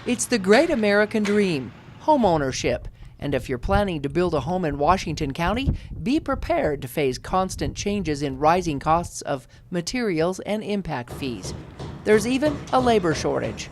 It's the great American dream, homeownership. And if you're planning to build a home in Washington County, be prepared to face constant changes in rising costs of materials and impact fees. There's even a labor shortage.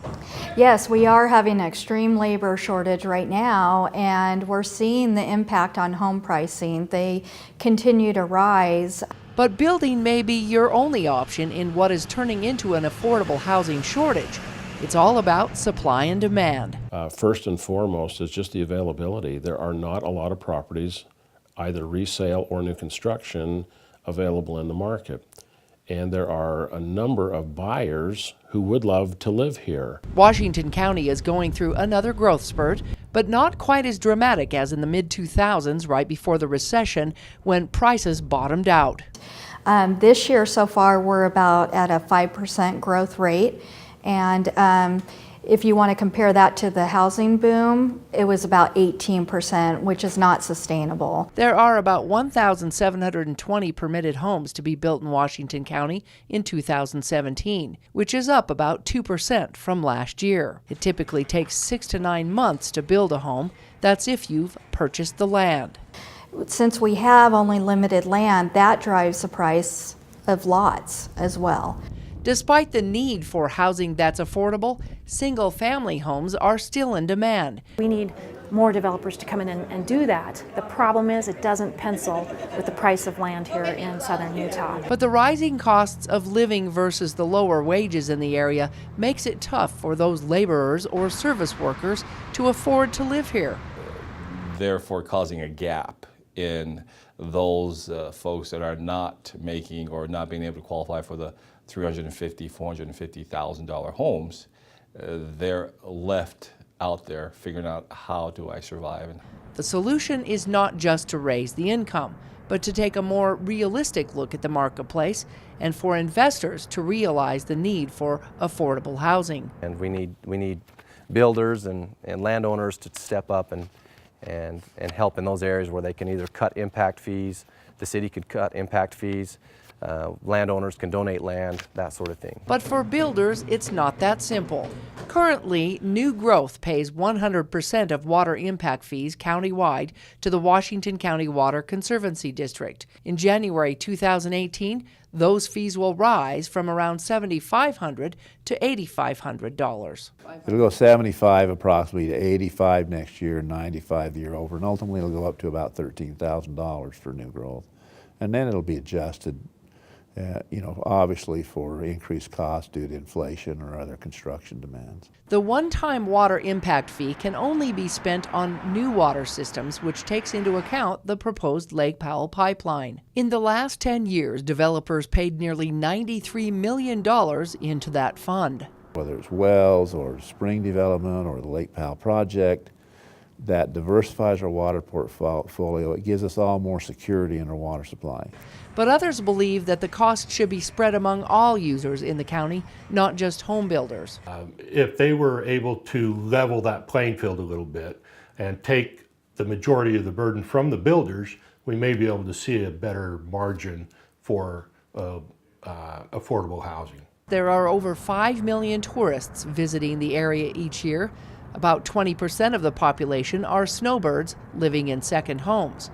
Yes, we are having an extreme labor shortage right now, and we're seeing the impact on home pricing. They continue to rise. But building may be your only option in what is turning into an affordable housing shortage. It's all about supply and demand. First and foremost is just the availability. There are not a lot of properties, either resale or new construction, available in the market. And there are a number of buyers who would love to live here. Washington County is going through another growth spurt, but not quite as dramatic as in the mid-2000s, right before the recession, when prices bottomed out. This year so far we're about at a 5% growth rate. And if you want to compare that to the housing boom, it was about 18%, which is not sustainable. There are about 1,720 permitted homes to be built in Washington County in 2017, which is up about 2% from last year. It typically takes 6 to 9 months to build a home. That's if you've purchased the land. Since we have only limited land, that drives the price of lots as well. Despite the need for housing that's affordable, single-family homes are still in demand. We need more developers to come in and do that. The problem is it doesn't pencil with the price of land here in southern Utah. But the rising costs of living versus the lower wages in the area makes it tough for those laborers or service workers to afford to live here. Therefore causing a gap in those folks that are not making or not being able to qualify for the $350,000, $450,000 homes. They're left out there figuring out, how do I survive? The solution is not just to raise the income, but to take a more realistic look at the marketplace and for investors to realize the need for affordable housing. And we need builders and landowners to step up and help in those areas where they can either cut impact fees, the city could cut impact fees, landowners can donate land, that sort of thing. But for builders, it's not that simple. Currently, new growth pays 100% of water impact fees countywide to the Washington County Water Conservancy District. In January 2018, those fees will rise from around $7,500 to $8,500. It'll go 75 approximately to 85 next year, 95 the year over, and ultimately it'll go up to about $13,000 for new growth. And then it'll be adjusted, obviously for increased costs due to inflation or other construction demands. The one-time water impact fee can only be spent on new water systems, which takes into account the proposed Lake Powell pipeline. In the last 10 years, developers paid nearly $93 million into that fund. Whether it's wells or spring development or the Lake Powell project, that diversifies our water portfolio. It gives us all more security in our water supply. But others believe that the cost should be spread among all users in the county, not just home builders. If they were able to level that playing field a little bit and take the majority of the burden from the builders, we may be able to see a better margin for affordable housing. There are over 5 million tourists visiting the area each year. About 20% of the population are snowbirds living in second homes,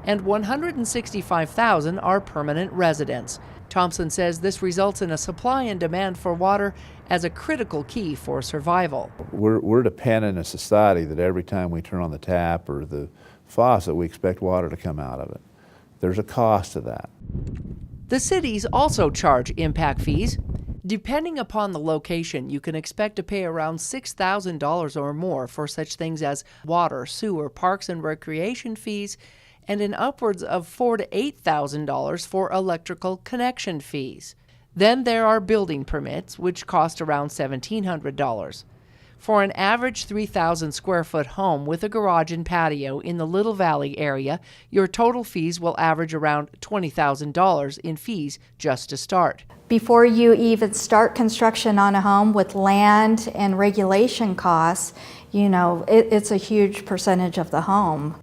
and 165,000 are permanent residents. Thompson says this results in a supply and demand for water as a critical key for survival. We're dependent in a society that every time we turn on the tap or the faucet, we expect water to come out of it. There's a cost to that. The cities also charge impact fees. Depending upon the location, you can expect to pay around $6,000 or more for such things as water, sewer, parks and recreation fees, and in upwards of $4,000 to $8,000 for electrical connection fees. Then there are building permits, which cost around $1,700. For an average 3,000 square foot home with a garage and patio in the Little Valley area, your total fees will average around $20,000 in fees just to start. Before you even start construction on a home with land and regulation costs, it's a huge percentage of the home.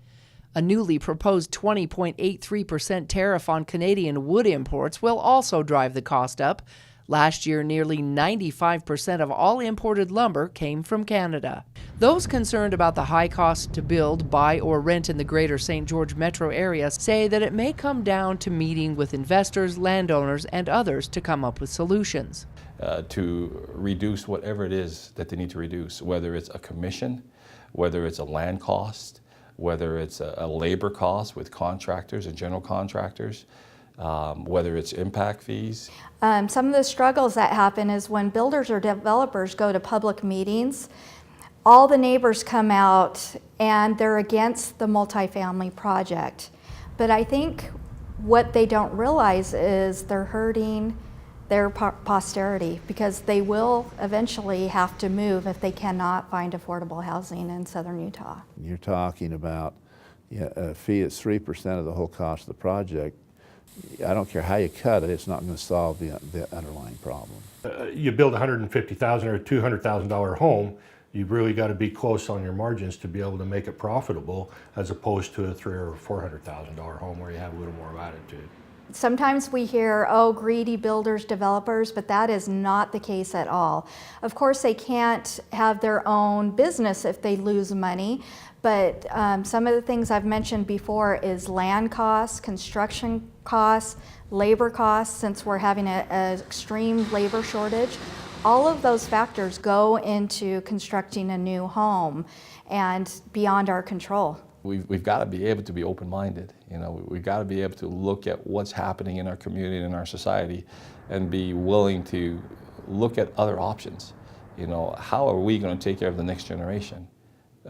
A newly proposed 20.83% tariff on Canadian wood imports will also drive the cost up. Last year, nearly 95% of all imported lumber came from Canada. Those concerned about the high cost to build, buy, or rent in the greater St. George metro area say that it may come down to meeting with investors, landowners, and others to come up with solutions. To reduce whatever it is that they need to reduce, whether it's a commission, whether it's a land cost, whether it's a labor cost with contractors and general contractors, whether it's impact fees. Some of the struggles that happen is when builders or developers go to public meetings, all the neighbors come out and they're against the multifamily project. But I think what they don't realize is they're hurting their posterity, because they will eventually have to move if they cannot find affordable housing in southern Utah. You're talking about a fee that's 3% of the whole cost of the project. I don't care how you cut it, it's not going to solve the underlying problem. You build a $150,000 or $200,000 home, you've really got to be close on your margins to be able to make it profitable, as opposed to a $300,000 or $400,000 home where you have a little more latitude. Sometimes we hear, oh, greedy builders, developers, but that is not the case at all. Of course, they can't have their own business if they lose money, but some of the things I've mentioned before is land costs, construction costs, labor costs, since we're having an extreme labor shortage. All of those factors go into constructing a new home and beyond our control. We've got to be able to be open-minded. You know, we've got to be able to look at what's happening in our community and in our society and be willing to look at other options. You know, how are we going to take care of the next generation?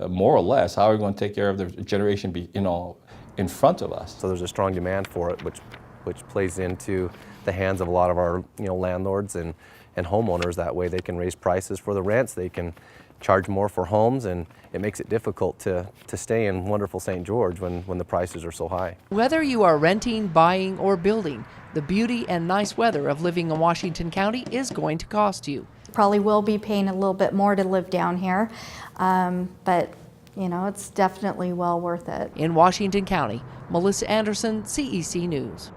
More or less, how are we going to take care of the generation in front of us? So there's a strong demand for it, which plays into the hands of a lot of our landlords and homeowners. That way they can raise prices for the rents, they can charge more for homes, and it makes it difficult to stay in wonderful St. George when the prices are so high. Whether you are renting, buying, or building, the beauty and nice weather of living in Washington County is going to cost you. Probably will be paying a little bit more to live down here, but it's definitely well worth it. In Washington County, Melissa Anderson, CEC News.